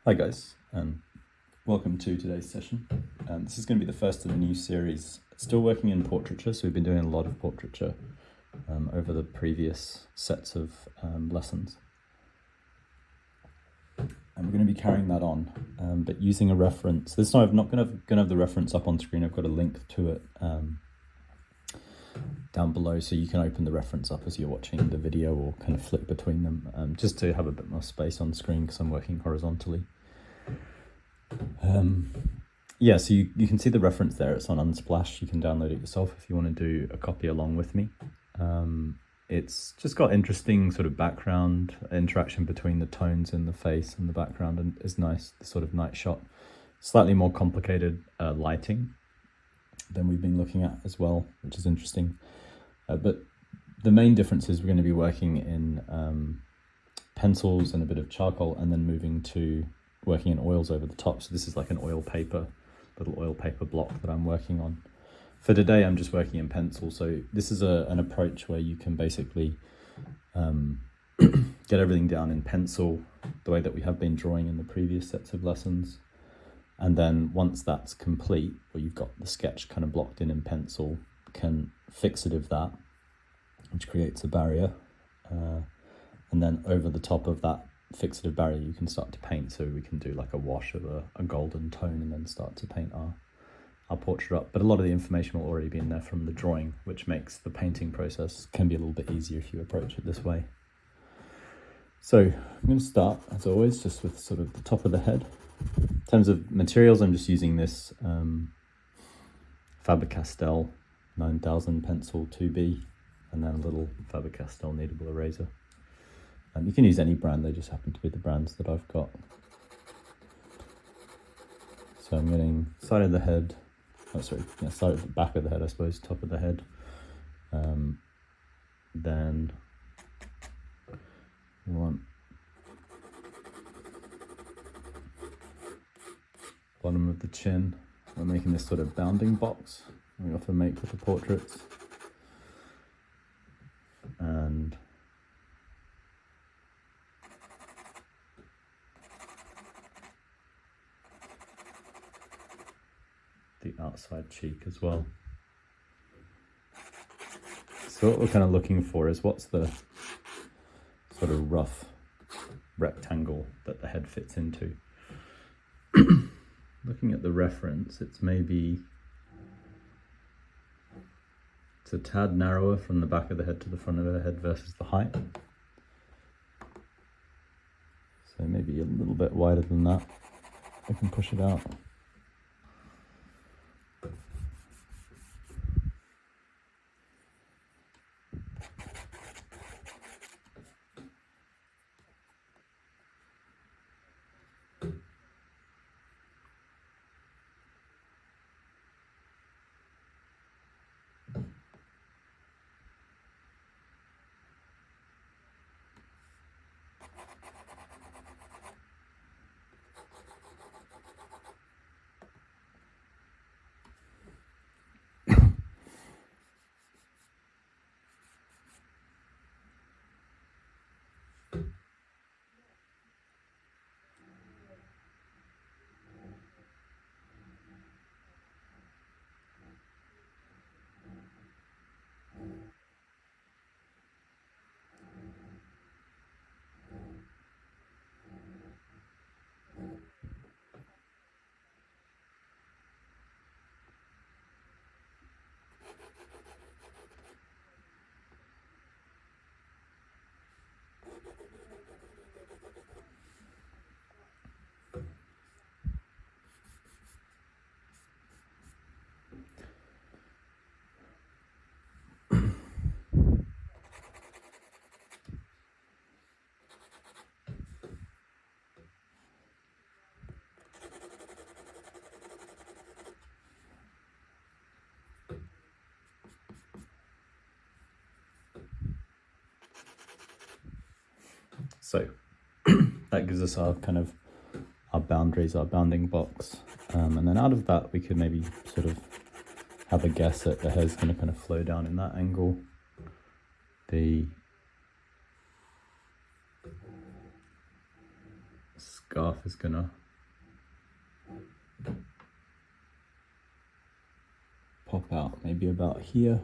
Hi guys, welcome to today's session. This is going to be the first of the new series. Still working in portraiture, so we've been doing a lot of portraiture over the previous sets of lessons. And we're going to be carrying that on, but using a reference. This time I'm not going to have the reference up on screen. I've got a link to it down below, so you can open the reference up as you're watching the video or kind of flick between them, just to have a bit more space on screen because I'm working horizontally. Yeah, so you can see the reference there. It's on Unsplash. You can download it yourself if you want to do a copy along with me. It's just got interesting sort of background interaction between the tones in the face and the background, and is nice, the sort of night shot. Slightly more complicated lighting than we've been looking at as well, which is interesting. But the main difference is we're going to be working in pencils and a bit of charcoal, and then moving to working in oils over the top. So this is like an oil paper, little oil paper block that I'm working on. For today, I'm just working in pencil. So this is an approach where you can basically get everything down in pencil, the way that we have been drawing in the previous sets of lessons. And then once that's complete, or you've got the sketch kind of blocked in pencil, can fixative that, which creates a barrier. And then over the top of that fixative barrier, you can start to paint. So we can do like a wash of a golden tone and then start to paint our portrait up. But a lot of the information will already be in there from the drawing, which makes the painting process can be a little bit easier if you approach it this way. So I'm going to start, as always, just with sort of the top of the head. In terms of materials, I'm just using this Faber Castell 9000 pencil 2B, and then a little Faber Castell Kneadable eraser. You can use any brand, they just happen to be the brands that I've got. So I'm getting side of the head, side of the back of the head, I suppose, top of the head. Then we want bottom of the chin. We're making this sort of bounding box we often make with the portraits. And the outside cheek as well. So what we're kind of looking for is what's the sort of rough rectangle that the head fits into. Looking at the reference, it's a tad narrower from the back of the head to the front of the head versus the height. So maybe a little bit wider than that. I can push it out. So that gives us our kind of our boundaries, our bounding box. And then out of that, we could maybe sort of have a guess at the hair's going to kind of flow down in that angle. The scarf is gonna pop out maybe about here.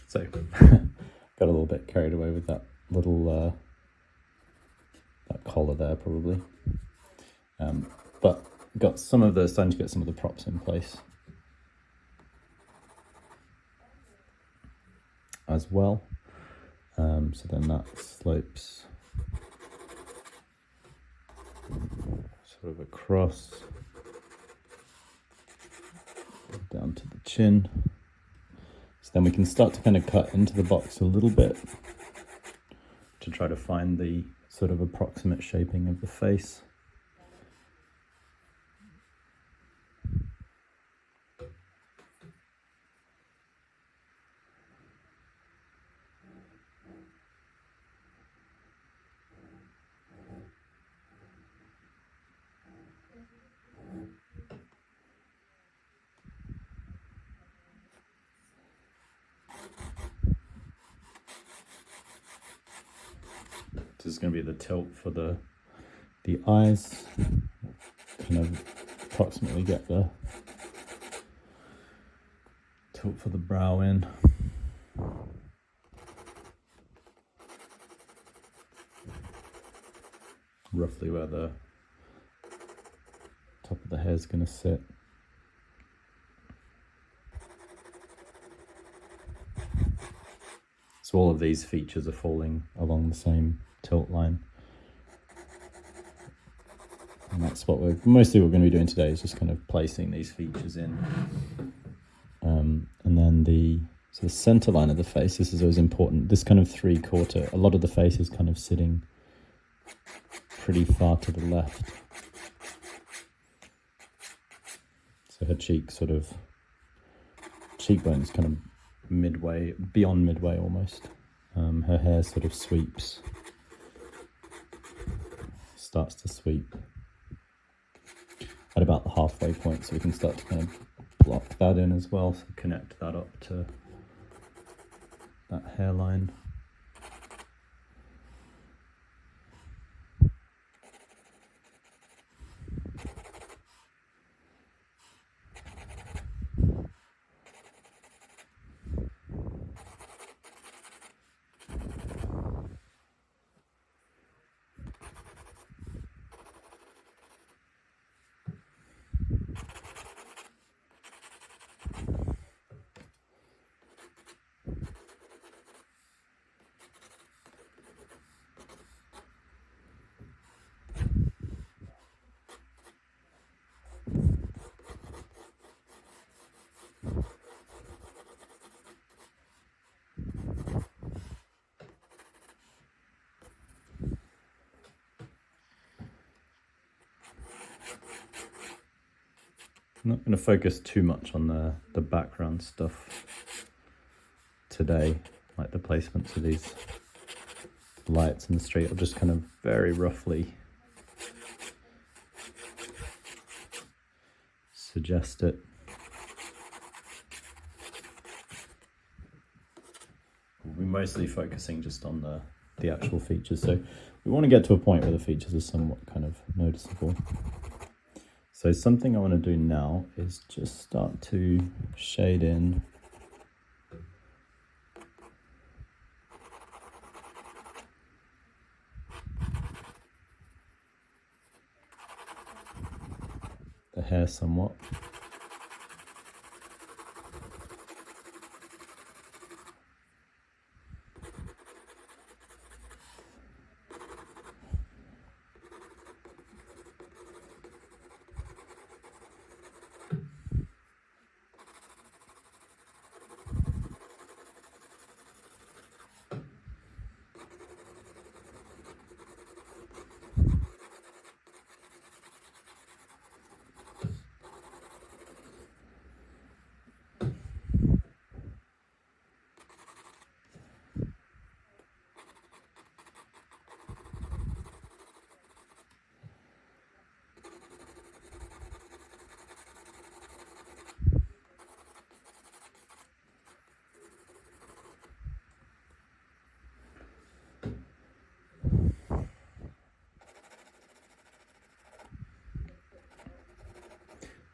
So got a little bit carried away with that little that collar there probably, but got some of the starting to get some of the props in place as well. So then that slopes sort of across down to the chin. So then we can start to kind of cut into the box a little bit to try to find the sort of approximate shaping of the face. This is going to be the tilt for the eyes, kind of approximately get the tilt for the brow in. Roughly where the top of the hair is going to sit. So all of these features are falling along the same tilt line. And that's what we're going to be doing today, is just kind of placing these features in. And then the center line of the face, this is always important. This kind of 3/4, a lot of the face is kind of sitting pretty far to the left. So her cheekbone is kind of midway, beyond midway almost. Her hair sort of starts to sweep at about the halfway point, so we can start to kind of block that in as well, so connect that up to that hairline. I'm not going to focus too much on the background stuff today, like the placements of these lights in the street. I'll just kind of very roughly suggest it. We'll be mostly focusing just on the actual features. So we want to get to a point where the features are somewhat kind of noticeable. So something I want to do now is just start to shade in the hair somewhat.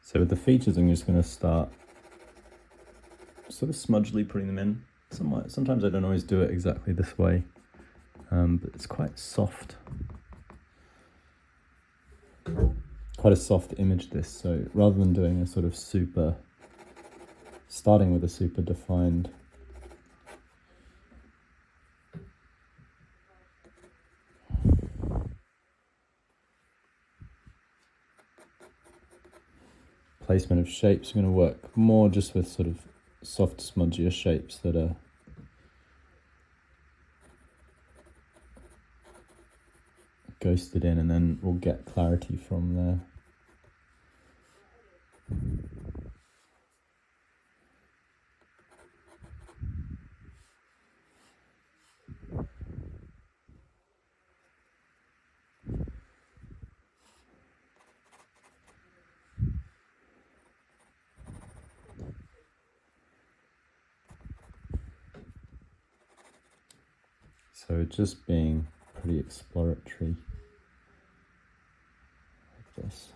So with the features, I'm just going to start sort of smudgely putting them in. Sometimes I don't always do it exactly this way, but it's quite soft. Quite a soft image, this. So rather than doing a sort of starting with a super defined placement of shapes, I'm going to work more just with sort of soft, smudgier shapes that are ghosted in, and then we'll get clarity from there. So just being pretty exploratory like this.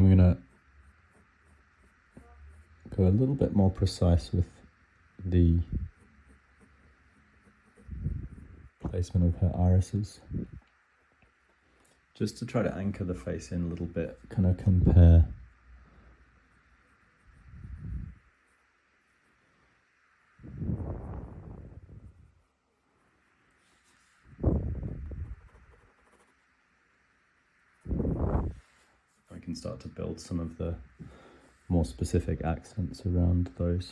I'm gonna go a little bit more precise with the placement of her irises, just to try to anchor the face in a little bit, kind of compare I can start to build some of the more specific accents around those.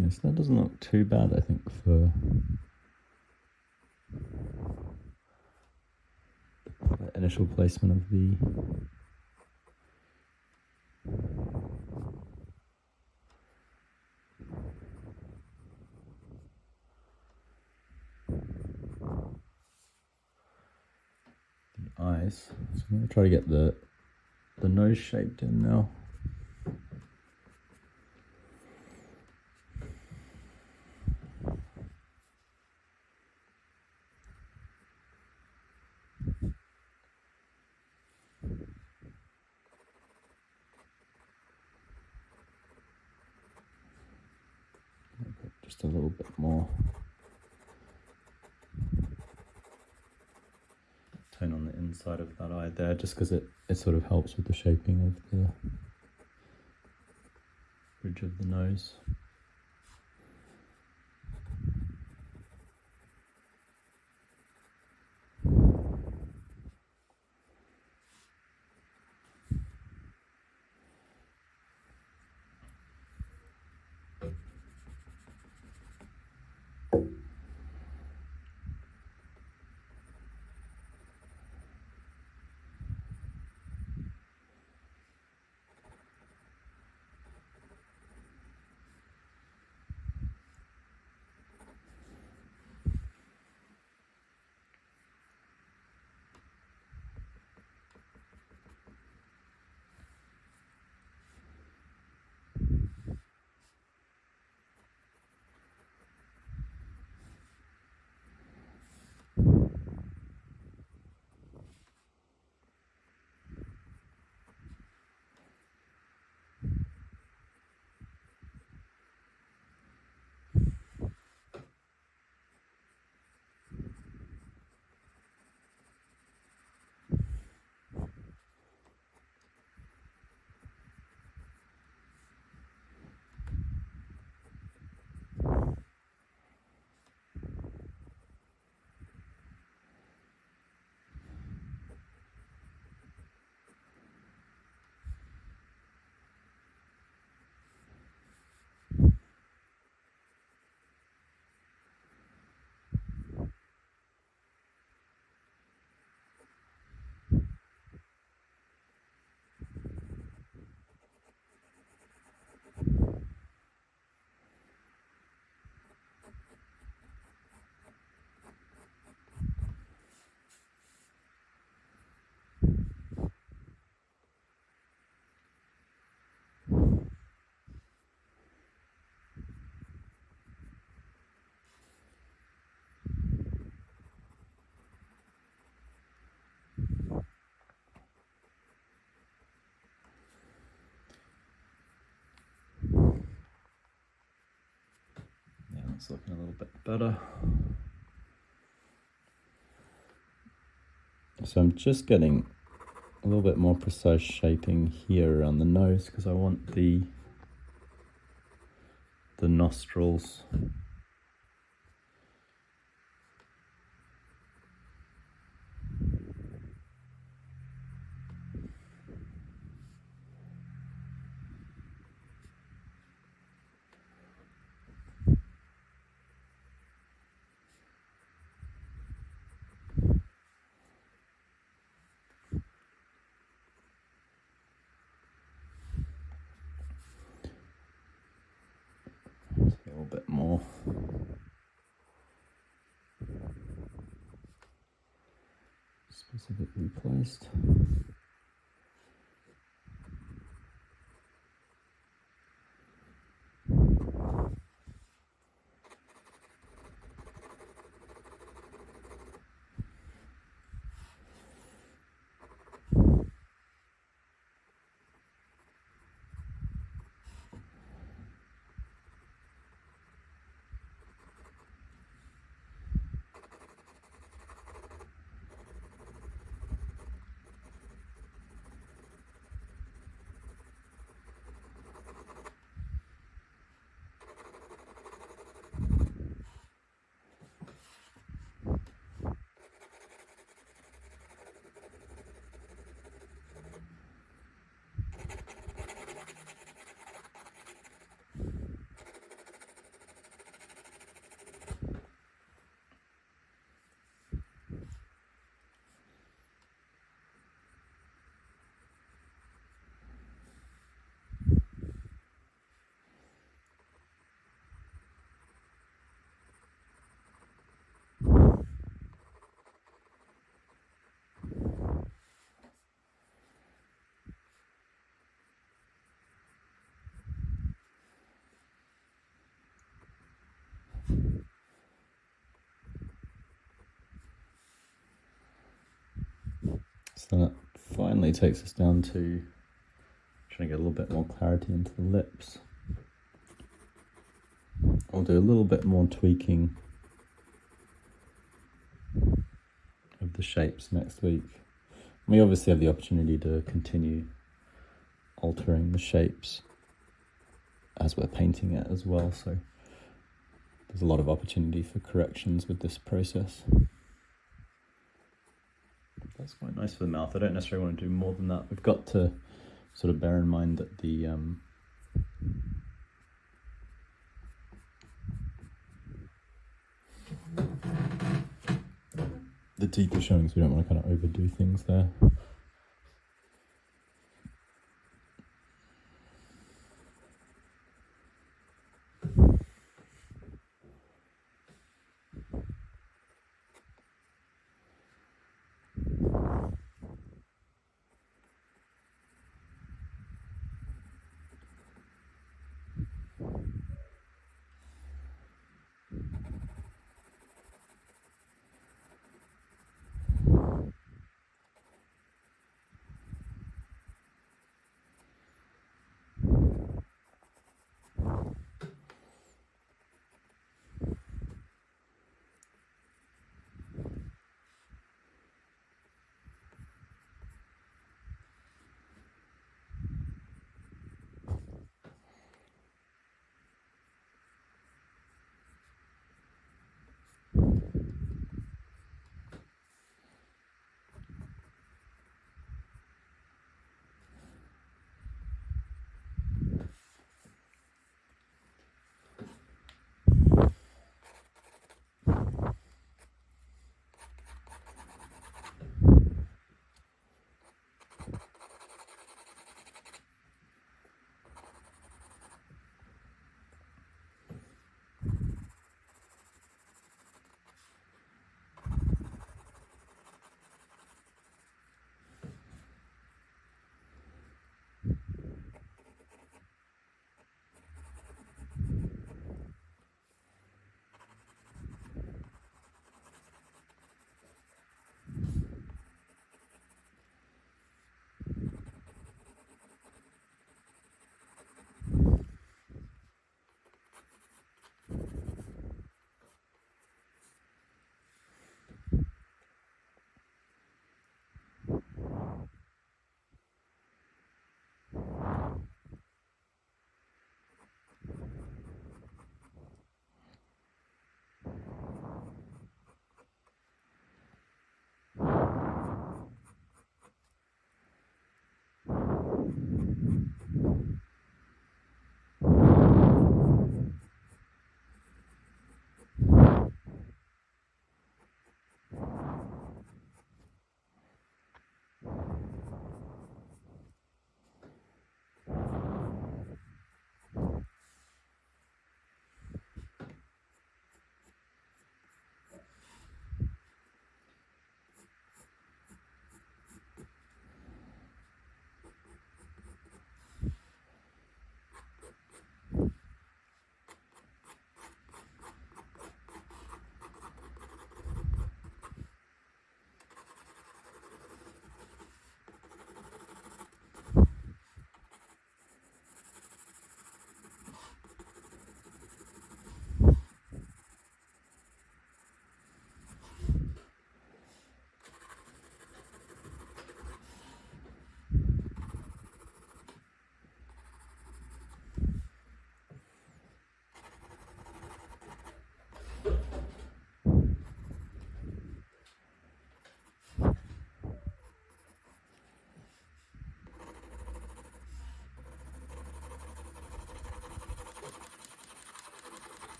Yes, that doesn't look too bad, I think, for the initial placement of the eyes. So I'm going to try to get the nose shaped in now. Just a little bit more tone on the inside of that eye there, just because it sort of helps with the shaping of the bridge of the nose. It's looking a little bit better. So I'm just getting a little bit more precise shaping here around the nose because I want the nostrils a little bit more specifically placed. So that finally takes us down to trying to get a little bit more clarity into the lips. I'll do a little bit more tweaking of the shapes next week. We obviously have the opportunity to continue altering the shapes as we're painting it as well, so there's a lot of opportunity for corrections with this process. That's quite nice for the mouth. I don't necessarily want to do more than that. We've got to sort of bear in mind that the teeth are showing, so we don't want to kind of overdo things there.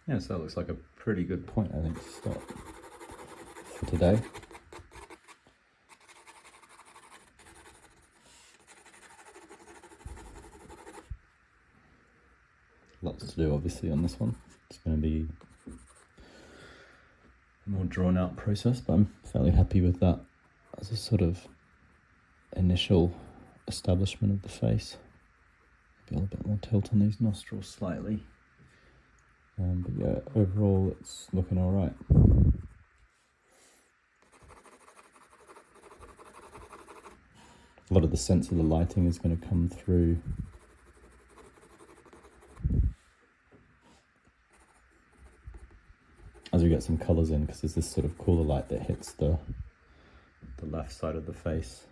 Yeah, so that looks like a pretty good point, I think, to start for today. Lots to do, obviously, on this one. It's going to be a more drawn out process, but I'm fairly happy with that as a sort of initial establishment of the face. Maybe a little bit more tilt on these nostrils slightly. But yeah, overall it's looking all right. A lot of the sense of the lighting is going to come through as we get some colours in, because there's this sort of cooler light that hits the left side of the face,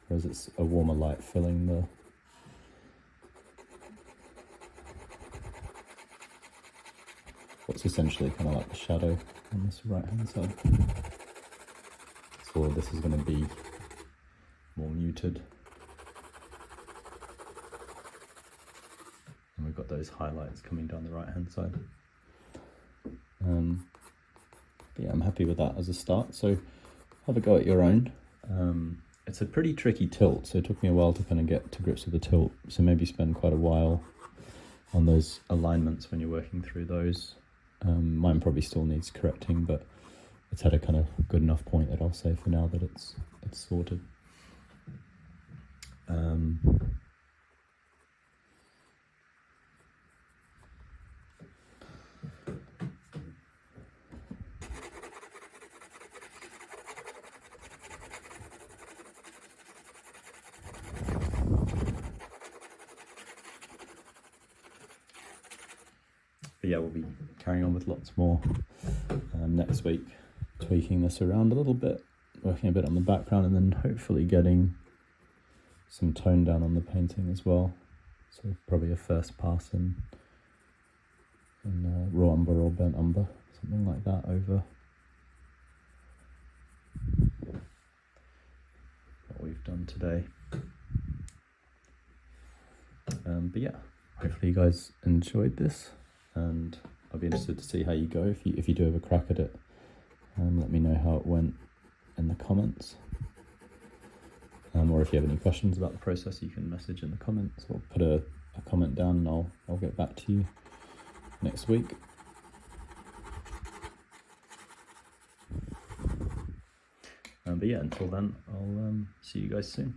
whereas it's a warmer light filling the what's essentially kind of like the shadow on this right hand side. So all of this is going to be more muted, and we've got those highlights coming down the right hand side. But yeah, I'm happy with that as a start, so have a go at your own. It's a pretty tricky tilt, so it took me a while to kind of get to grips with the tilt, so maybe spend quite a while on those alignments when you're working through those. Mine probably still needs correcting, but it's at a kind of good enough point that I'll say for now that it's sorted. But yeah, we'll be carrying on with lots more next week, tweaking this around a little bit, working a bit on the background, and then hopefully getting some tone down on the painting as well. So probably a first pass in raw umber or burnt umber, something like that over what we've done today. But yeah, hopefully you guys enjoyed this, and I'll be interested to see how you go. If you do have a crack at it, let me know how it went in the comments. Or if you have any questions about the process, you can message in the comments or put a comment down, and I'll get back to you next week. But yeah, until then, I'll see you guys soon.